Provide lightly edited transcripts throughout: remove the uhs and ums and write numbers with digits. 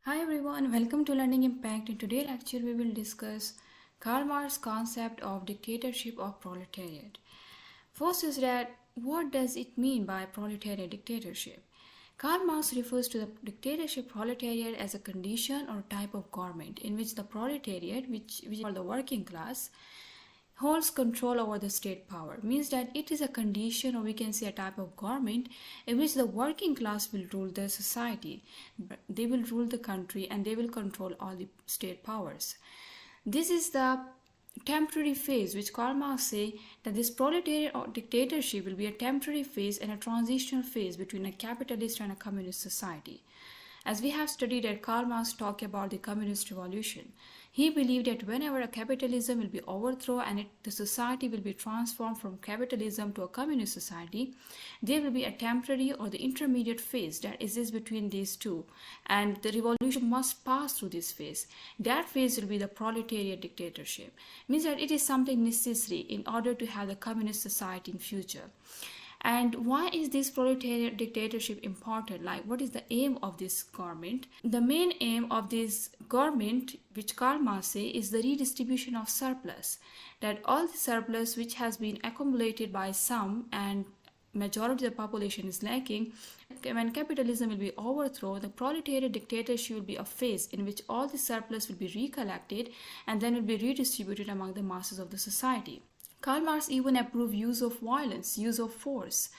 Hi everyone, welcome to Learning Impact. In today's lecture, we will discuss Karl Marx's concept of dictatorship of proletariat. First is that what does it mean by proletarian dictatorship? Karl Marx refers to the dictatorship proletariat as a condition or type of government in which the proletariat, which are the working class, holds control over the state power. Means that it is a condition, or we can say a type of government in which the working class will rule the society. They will rule the country and they will control all the state powers. This is the temporary phase which Karl Marx say that this proletariat or dictatorship will be a temporary phase and a transitional phase between a capitalist and a communist society. As we have studied that Karl Marx talked about the communist revolution. He believed that whenever a capitalism will be overthrown and the society will be transformed from capitalism to a communist society, there will be a temporary or the intermediate phase that exists between these two, and the revolution must pass through this phase. That phase will be the proletariat dictatorship. Means that it is something necessary in order to have the communist society in future. And why is this proletariat dictatorship important? Like, what is the aim of this government? The main aim of this government, which Karl Marx say, is the redistribution of surplus. That all the surplus which has been accumulated by some and majority of the population is lacking, when capitalism will be overthrown, the proletariat dictatorship will be a phase in which all the surplus will be recollected and then will be redistributed among the masses of the society. Karl Marx even approved use of violence, use of force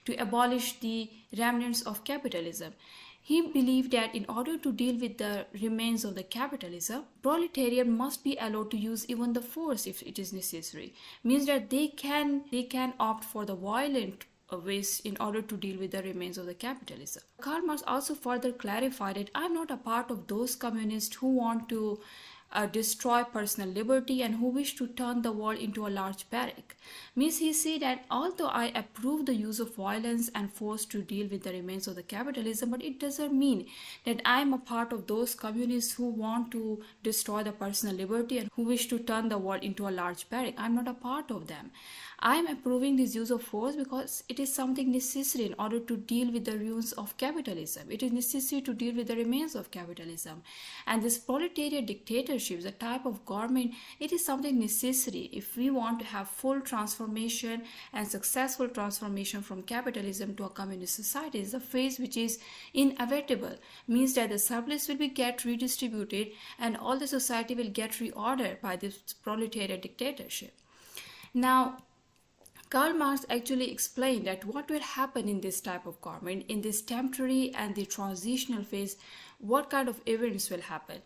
to abolish the remnants of capitalism. He believed that in order to deal with the remains of the capitalism, proletariat must be allowed to use even the force if it is necessary. Means that they can opt for the violent ways in order to deal with the remains of the capitalism. Karl Marx also further clarified that I am not a part of those communists who want to destroy personal liberty and who wish to turn the world into a large barrack. Means he said that although I approve the use of violence and force to deal with the remains of the capitalism, but it doesn't mean that I am a part of those communists who want to destroy the personal liberty and who wish to turn the world into a large barrack. I am not a part of them. I am approving this use of force because it is something necessary in order to deal with the ruins of capitalism. It is necessary to deal with the remains of capitalism. And this proletariat dictatorship, the type of government, it is something necessary if we want to have full transformation and successful transformation from capitalism to a communist society. It is a phase which is inevitable. Means that the surplus will be get redistributed and all the society will get reordered by this proletariat dictatorship. Now, Karl Marx actually explained that what will happen in this type of government, in this temporary and the transitional phase, what kind of events will happen.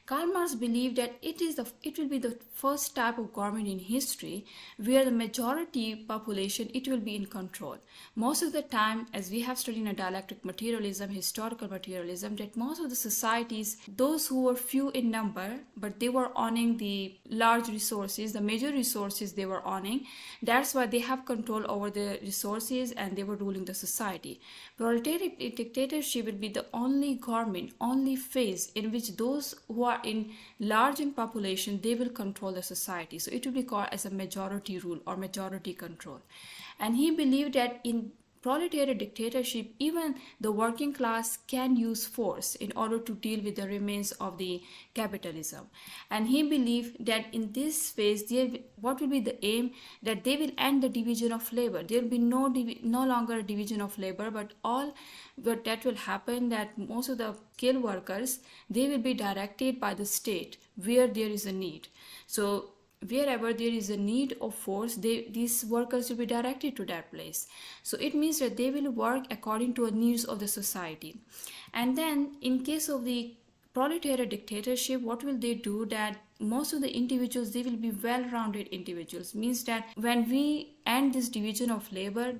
Karl Marx believed that it will be the first type of government in history where the majority population, it will be in control. Most of the time, as we have studied in dialectic materialism, historical materialism, that most of the societies, those who were few in number, but they were owning the large resources, the major resources they were owning, that's why they have control over the resources and they were ruling the society. Proletariat dictatorship will be the only government, only phase in which those who are in large in population, they will control the society. So it will be called as a majority rule or majority control. And he believed that in proletariat dictatorship, even the working class can use force in order to deal with the remains of the capitalism. And he believed that in this phase, what will be the aim? That they will end the division of labor. There will be no longer a division of labor, but that will happen that most of the skilled workers, they will be directed by the state where there is a need. So wherever there is a need of force, these workers will be directed to that place. So it means that they will work according to the needs of the society. And then in case of the proletariat dictatorship, what will they do? That most of the individuals, they will be well-rounded individuals. Means that when we end this division of labor,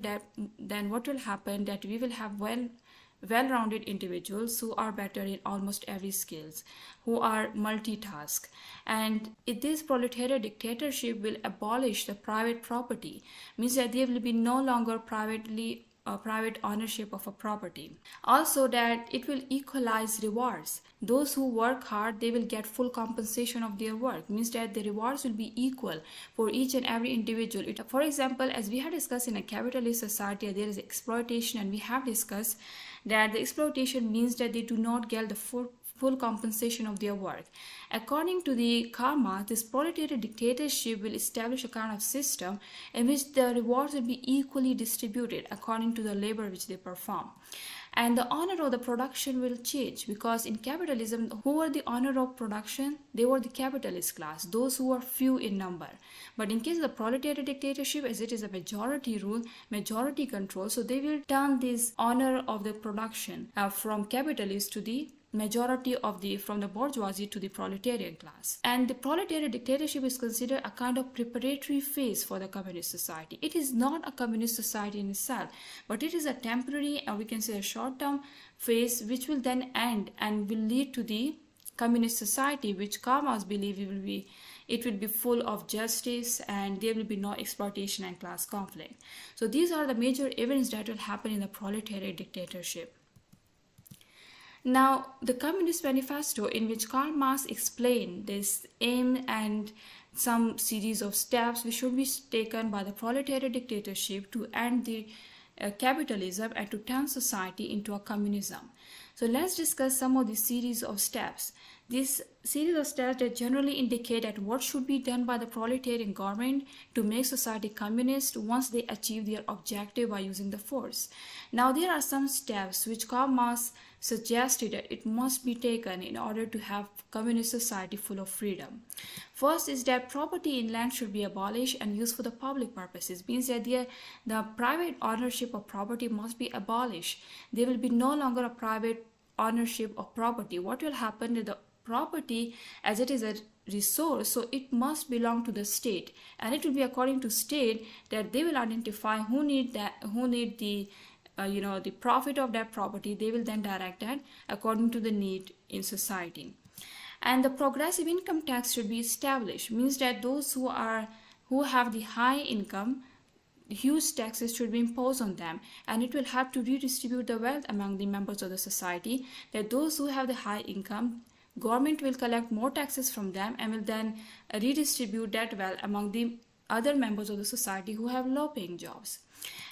then what will happen? That we will have well-rounded individuals who are better in almost every skills, who are multitask. And this proletariat dictatorship will abolish the private property. Means that there will be no longer private ownership of a property. Also that it will equalize rewards. Those who work hard, they will get full compensation of their work. Means that the rewards will be equal for each and every individual. For example, as we had discussed in a capitalist society, there is exploitation, and we have discussed that the exploitation means that they do not get the full compensation of their work. According to the Karl Marx, this proletarian dictatorship will establish a kind of system in which the rewards will be equally distributed according to the labor which they perform. And the honor of the production will change, because in capitalism, who were the honor of production? They were the capitalist class, those who were few in number. But in case of the proletarian dictatorship, as it is a majority rule, majority control, so they will turn this honor of the production from capitalists to the majority of from the bourgeoisie to the proletarian class. And the proletarian dictatorship is considered a kind of preparatory phase for the communist society. It is not a communist society in itself, but it is a temporary, or we can say a short-term phase, which will then end and will lead to the communist society, which Karl Marx believes it will be full of justice and there will be no exploitation and class conflict. So these are the major events that will happen in the proletarian dictatorship. Now, the Communist Manifesto, in which Karl Marx explained this aim and some series of steps which should be taken by the proletarian dictatorship to end the capitalism and to turn society into a communism. So let's discuss some of these series of steps. This series of steps that generally indicate that what should be done by the proletarian government to make society communist once they achieve their objective by using the force. Now, there are some steps which Karl Marx suggested that it must be taken in order to have communist society full of freedom. First is that property in land should be abolished and used for the public purposes. Means that the private ownership of property must be abolished. There will be no longer a private ownership of property. What will happen is the property, as it is a resource, so it must belong to the state, and it will be according to state that they will identify who need the the profit of that property. They will then direct that according to the need in society. And the progressive income tax should be established. Means that those who have the high income, huge taxes should be imposed on them, and it will have to redistribute the wealth among the members of the society. That those who have the high income, government will collect more taxes from them and will then redistribute that wealth among the other members of the society who have low paying jobs.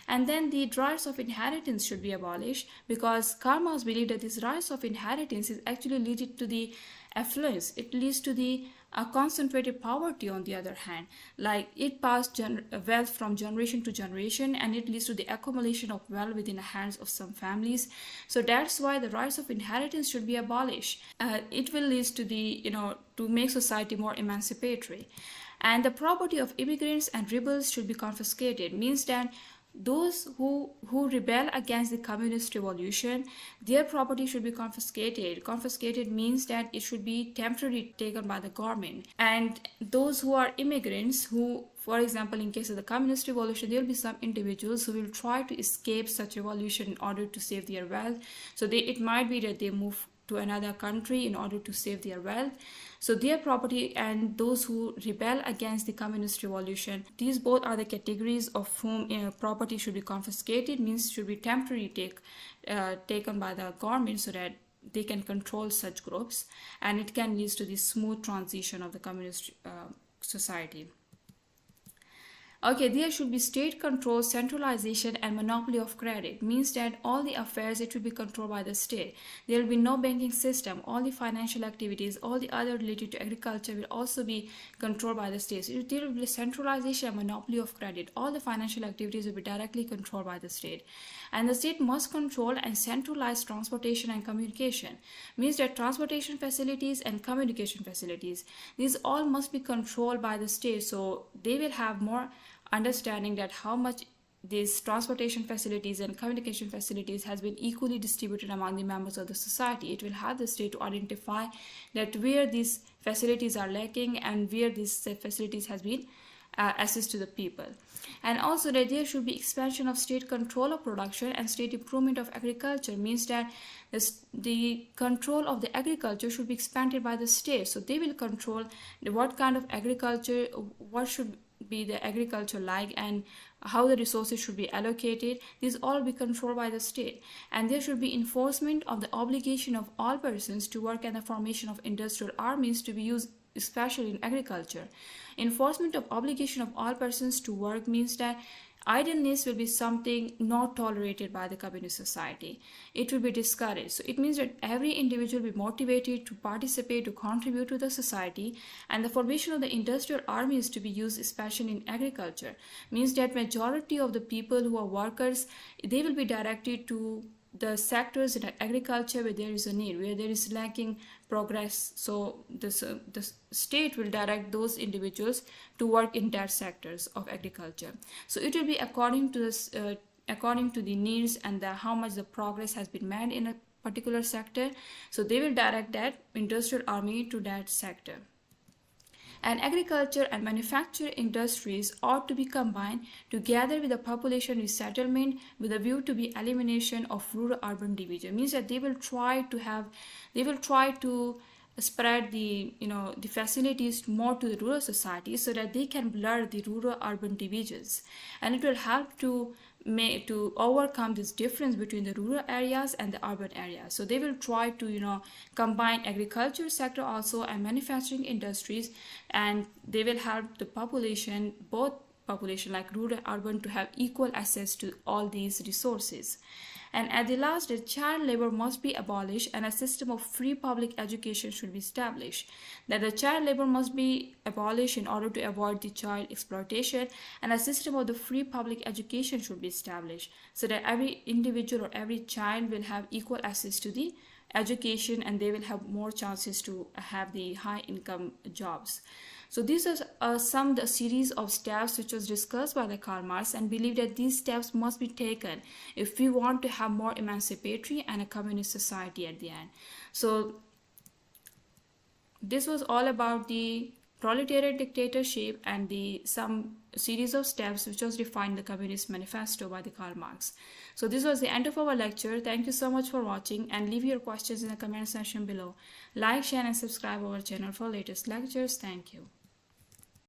And then the rights of inheritance should be abolished, because Karl Marx believed that this rights of inheritance is actually leading to the affluence. It leads to the concentrated poverty on the other hand. Like it passed wealth from generation to generation, and it leads to the accumulation of wealth within the hands of some families. So that's why the rights of inheritance should be abolished. It will lead to the, to make society more emancipatory. And the property of immigrants and rebels should be confiscated. Means that those who rebel against the communist revolution, their property should be confiscated. Confiscated means that it should be temporarily taken by the government. And those who are immigrants, who, for example, in case of the communist revolution, there will be some individuals who will try to escape such revolution in order to save their wealth. So it might be that they move to another country in order to save their wealth. So their property and those who rebel against the communist revolution, these both are the categories of whom property should be confiscated, means should be temporarily taken by the government so that they can control such groups, and it can lead to the smooth transition of the communist society. Okay, there should be state control, centralization, and monopoly of credit. Means that all the affairs, it will be controlled by the state. There will be no banking system. All the financial activities, all the other related to agriculture will also be controlled by the state. So there will be centralization and monopoly of credit. All the financial activities will be directly controlled by the state. And the state must control and centralize transportation and communication. Means that transportation facilities and communication facilities, these all must be controlled by the state. So they will have more understanding that how much these transportation facilities and communication facilities has been equally distributed among the members of the society. It will have the state to identify that where these facilities are lacking and where these facilities has been assist to the people. And also that there should be expansion of state control of production and state improvement of agriculture. Means that the control of the agriculture should be expanded by the state. So they will control what kind of agriculture, what should be the agriculture like, and how the resources should be allocated. These all be controlled by the state. And there should be enforcement of the obligation of all persons to work, and the formation of industrial armies to be used especially in agriculture. Enforcement of obligation of all persons to work means that idleness will be something not tolerated by the communist society. It will be discouraged. So it means that every individual will be motivated to participate, to contribute to the society, and the formation of the industrial army is to be used especially in agriculture. Means that majority of the people who are workers, they will be directed to the sectors in agriculture where there is a need, where there is lacking progress. So the state will direct those individuals to work in that sectors of agriculture. So it will be according to this according to the needs and how much the progress has been made in a particular sector. So they will direct that industrial army to that sector. And agriculture and manufacturing industries ought to be combined together with the population resettlement with a view to be elimination of rural-urban division. Means that they will try to spread the facilities more to the rural society so that they can blur the rural-urban divisions, and it will help to overcome this difference between the rural areas and the urban areas. So they will try to combine agriculture sector also and manufacturing industries, and they will help the population, both population like rural urban, to have equal access to all these resources. And at the last, the child labor must be abolished and a system of free public education should be established. That the child labor must be abolished in order to avoid the child exploitation, and a system of the free public education should be established so that every individual or every child will have equal access to the education and they will have more chances to have the high income jobs. So these are the series of steps which was discussed by the Karl Marx, and believe that these steps must be taken if we want to have more emancipatory and a communist society at the end. So this was all about the proletarian dictatorship and some series of steps which was defined in the Communist Manifesto by the Karl Marx. So this was the end of our lecture. Thank you so much for watching, and leave your questions in the comment section below. Like, share and subscribe our channel for latest lectures. Thank you.